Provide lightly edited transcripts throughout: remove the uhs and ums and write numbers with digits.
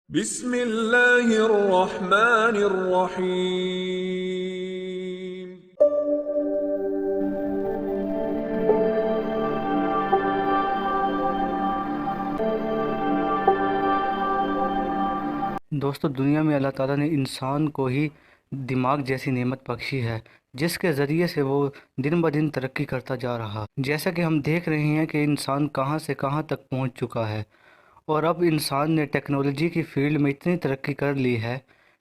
بسم اللہ الرحمن الرحیم۔ دوستو، دنیا میں اللہ تعالیٰ نے انسان کو ہی دماغ جیسی نعمت بخشی ہے جس کے ذریعے سے وہ دن بدن ترقی کرتا جا رہا۔ جیسا کہ ہم دیکھ رہے ہیں کہ انسان کہاں سے کہاں تک پہنچ چکا ہے، اور اب انسان نے ٹیکنالوجی کی فیلڈ میں اتنی ترقی کر لی ہے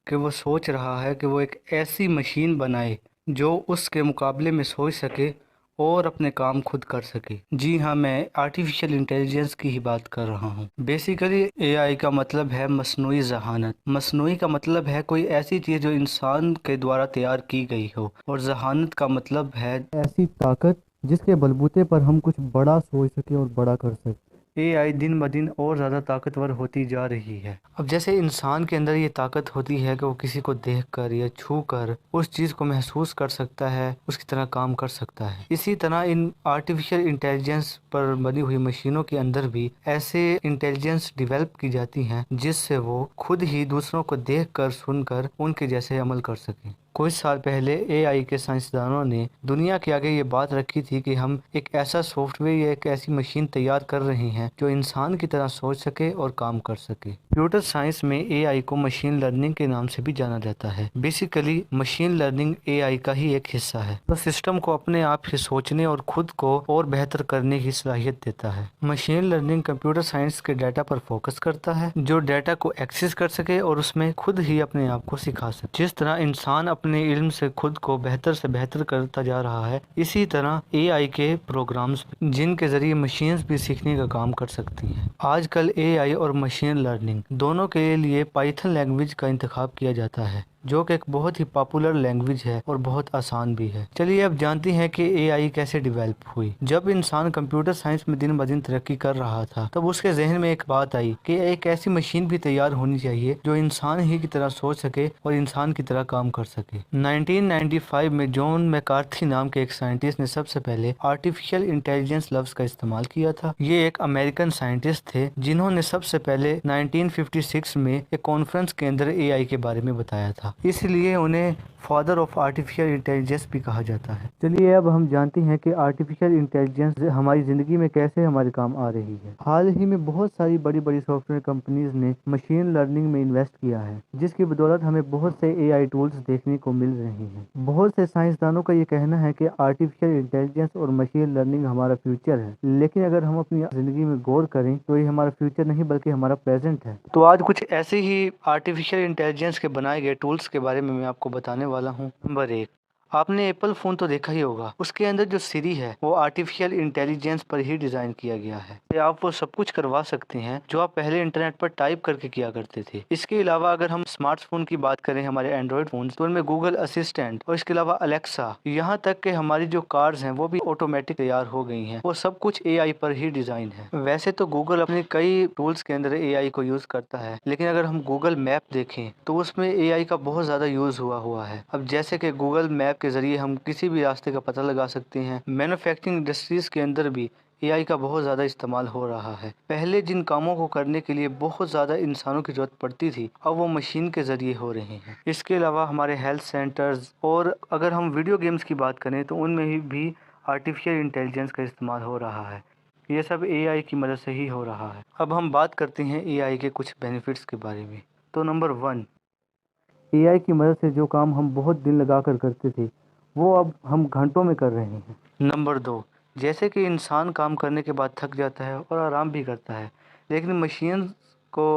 کہ وہ سوچ رہا ہے کہ وہ ایک ایسی مشین بنائے جو اس کے مقابلے میں سوچ سکے اور اپنے کام خود کر سکے۔ جی ہاں، میں آرٹیفیشل انٹیلیجنس کی ہی بات کر رہا ہوں۔ بیسیکلی اے آئی کا مطلب ہے مصنوعی ذہانت۔ مصنوعی کا مطلب ہے کوئی ایسی چیز جو انسان کے دوارا تیار کی گئی ہو، اور ذہانت کا مطلب ہے ایسی طاقت جس کے بلبوتے پر ہم کچھ بڑا سوچ سکیں اور بڑا کر سکیں۔ اے آئی دن بدن اور زیادہ طاقتور ہوتی جا رہی ہے۔ اب جیسے انسان کے اندر یہ طاقت ہوتی ہے کہ وہ کسی کو دیکھ کر یا چھو کر اس چیز کو محسوس کر سکتا ہے، اس کی طرح کام کر سکتا ہے، اسی طرح ان آرٹیفیشل انٹیلیجنس پر بنی ہوئی مشینوں کے اندر بھی ایسے انٹیلیجنس ڈیولپ کی جاتی ہیں جس سے وہ خود ہی دوسروں کو دیکھ کر سن کر ان کے جیسے عمل کر سکیں۔ کچھ سال پہلے اے آئی کے سائنسدانوں نے دنیا کے آگے یہ بات رکھی تھی کہ ہم ایک ایسا سافٹ ویئر یا ایک ایسی مشین تیار کر رہے ہیں جو انسان کی طرح سوچ سکے اور کام کر سکے۔ کمپیوٹر سائنس میں اے آئی کو مشین لرننگ کے نام سے بھی جانا جاتا ہے۔ بیسیکلی مشین لرننگ اے آئی کا ہی ایک حصہ ہے، تو سسٹم کو اپنے آپ ہی سوچنے اور خود کو اور بہتر کرنے کی صلاحیت دیتا ہے۔ مشین لرننگ کمپیوٹر سائنس کے ڈیٹا پر فوکس کرتا ہے جو ڈیٹا کو ایکسس کر سکے اور اس میں خود ہی اپنے آپ کو سکھا سکے۔ جس طرح انسان اپنے علم سے خود کو بہتر سے بہتر کرتا جا رہا ہے، اسی طرح اے آئی کے پروگرامز جن کے ذریعے مشینز بھی سیکھنے کا کام کر سکتی ہیں۔ آج کل اے آئی اور مشین لرننگ دونوں کے لیے پائتھن لینگویج کا انتخاب کیا جاتا ہے، جو کہ ایک بہت ہی پاپولر لینگویج ہے اور بہت آسان بھی ہے۔ چلیے اب جانتے ہیں کہ اے آئی کیسے ڈیولپ ہوئی۔ جب انسان کمپیوٹر سائنس میں دن بدن ترقی کر رہا تھا، تب اس کے ذہن میں ایک بات آئی کہ ایک ایسی مشین بھی تیار ہونی چاہیے جو انسان ہی کی طرح سوچ سکے اور انسان کی طرح کام کر سکے۔ 1995 میں جان میکارتھی نام کے ایک سائنٹسٹ نے سب سے پہلے آرٹیفیشل انٹیلیجنس لفظ کا استعمال کیا تھا۔ یہ ایک امریکن سائنٹسٹ تھے جنہوں نے سب سے پہلے 1956 میں ایک کانفرنس کے اندر اے آئی کے بارے میں بتایا تھا، اس لیے انہیں فادر آف آرٹیفیشل انٹیلیجنس بھی کہا جاتا ہے۔ چلیے اب ہم جانتے ہیں کہ آرٹیفیشل انٹیلیجنس ہماری زندگی میں کیسے ہمارے کام آ رہی ہے۔ حال ہی میں بہت ساری بڑی بڑی سافٹ ویئر کمپنیز نے مشین لرننگ میں انویسٹ کیا ہے، جس کی بدولت ہمیں بہت سے اے آئی ٹولز دیکھنے کو مل رہے ہیں۔ بہت سے سائنسدانوں کا یہ کہنا ہے کہ آرٹیفیشل انٹیلیجنس اور مشین لرننگ ہمارا فیوچر ہے، لیکن اگر ہم اپنی زندگی میں غور کریں تو یہ ہمارا فیوچر نہیں بلکہ ہمارا پریزنٹ ہے۔ تو آج کچھ ایسے ہی آرٹیفیشل انٹیلیجنس کے بنائے گئے ٹولز کے بارے میں آپ کو بتانے والا ہوں۔ نمبر 1، آپ نے ایپل فون تو دیکھا ہی ہوگا، اس کے اندر جو سری ہے وہ آرٹیفیشل انٹیلیجنس پر ہی ڈیزائن کیا گیا ہے کہ آپ وہ سب کچھ کروا سکتے ہیں جو آپ پہلے انٹرنیٹ پر ٹائپ کر کے کیا کرتے تھے۔ اس کے علاوہ اگر ہم اسمارٹ فون کی بات کریں، ہمارے اینڈرائڈ فون تو ان میں گوگل اسسٹنٹ اور اس کے علاوہ الیکسا، یہاں تک کہ ہماری جو کارز ہیں وہ بھی آٹومیٹک تیار ہو گئی ہیں، وہ سب کچھ اے آئی پر ہی ڈیزائن ہے۔ ویسے تو گوگل اپنے کئی ٹولز کے اندر اے آئی کو یوز کرتا ہے، لیکن اگر ہم گوگل میپ دیکھیں تو اس میں اے آئی کا بہت زیادہ یوز ہوا ہے۔ اب جیسے کہ گوگل میپ کے ذریعے ہم کسی بھی راستے کا پتہ لگا سکتے ہیں، مینوفیکچرنگ انڈسٹریز کے اندر بھی اے آئی کا بہت زیادہ استعمال ہو رہا ہے۔ پہلے جن کاموں کو کرنے کے لیے بہت زیادہ انسانوں کی ضرورت پڑتی تھی، اب وہ مشین کے ذریعے ہو رہے ہیں۔ اس کے علاوہ ہمارے ہیلتھ سینٹرز، اور اگر ہم ویڈیو گیمز کی بات کریں تو ان میں بھی آرٹیفیشل انٹیلیجنس کا استعمال ہو رہا ہے۔ یہ سب اے آئی کی مدد سے ہی ہو رہا ہے۔ اب ہم بات کرتے ہیں اے آئی کے کچھ بینیفٹس کے بارے میں۔ تو نمبر 1، اے آئی کی مدد سے جو کام ہم بہت دن لگا کر کرتے تھے وہ اب ہم گھنٹوں میں کر رہے ہیں۔ نمبر 2، جیسے کہ انسان کام کرنے کے بعد تھک جاتا ہے اور آرام بھی کرتا ہے، لیکن مشین کو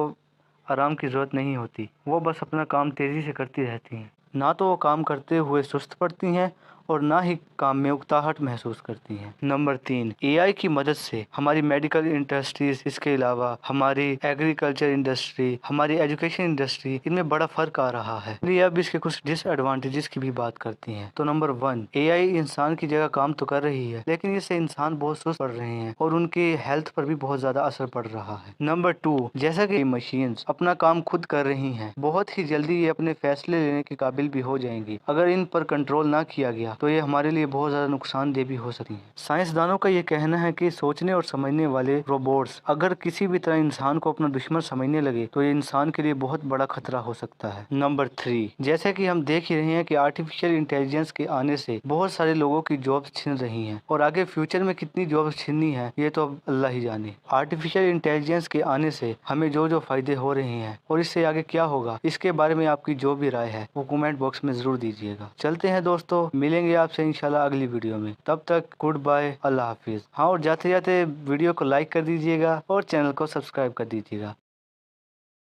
آرام کی ضرورت نہیں ہوتی، وہ بس اپنا کام تیزی سے کرتی رہتی ہیں۔ نہ تو وہ کام کرتے ہوئے سست پڑتی ہیں اور نہ ہی کام میں اکتاہٹ محسوس کرتی ہیں۔ نمبر 3، اے آئی کی مدد سے ہماری میڈیکل انڈسٹریز، اس کے علاوہ ہماری ایگریکلچر انڈسٹری، ہماری ایجوکیشن انڈسٹری، ان میں بڑا فرق آ رہا ہے۔ لیے اب اس کے کچھ ڈس ایڈوانٹیجز کی بھی بات کرتے ہیں۔ تو نمبر 1، اے آئی انسان کی جگہ کام تو کر رہی ہے، لیکن اس سے انسان بہت سست پڑ رہے ہیں اور ان کی ہیلتھ پر بھی بہت زیادہ اثر پڑ رہا ہے۔ نمبر 2، جیسا کہ مشینز اپنا کام خود کر رہی ہیں، بہت ہی جلدی یہ اپنے فیصلے لینے کے قابل بھی ہو جائیں گی اگر ان پر کنٹرول نہ کیا گیا لیا تو یہ ہمارے لیے بہت زیادہ نقصان دہ بھی ہو سکتی ہیں۔ سائنسدانوں کا یہ کہنا ہے کہ سوچنے اور سمجھنے والے روبوٹس اگر کسی بھی طرح انسان کو اپنا دشمن سمجھنے لگے تو یہ انسان کے لیے بہت بڑا خطرہ ہو سکتا ہے۔ نمبر 3، جیسے کہ ہم دیکھ ہی رہے ہیں کہ آرٹیفیشل انٹیلیجنس کے آنے سے بہت سارے لوگوں کی جابس چھن رہی ہیں، اور آگے فیوچر میں کتنی جابس چھننی ہے یہ تو اب اللہ ہی جانے۔ آرٹیفیشل انٹیلیجنس کے آنے سے ہمیں جو فائدے ہو رہے ہیں اور اس سے آگے کیا ہوگا، اس کے بارے میں آپ کی جو بھی رائے ہے وہ کمنٹ باکس میں ضرور دیجیے گا۔ چلتے ہیں دوستو، ملیں گے آپ سے انشاءاللہ اگلی ویڈیو میں، تب تک گڈ بائے، اللہ حافظ۔ ہاں، اور جاتے جاتے ویڈیو کو لائک کر دیجیے گا اور چینل کو سبسکرائب کر دیجیے گا۔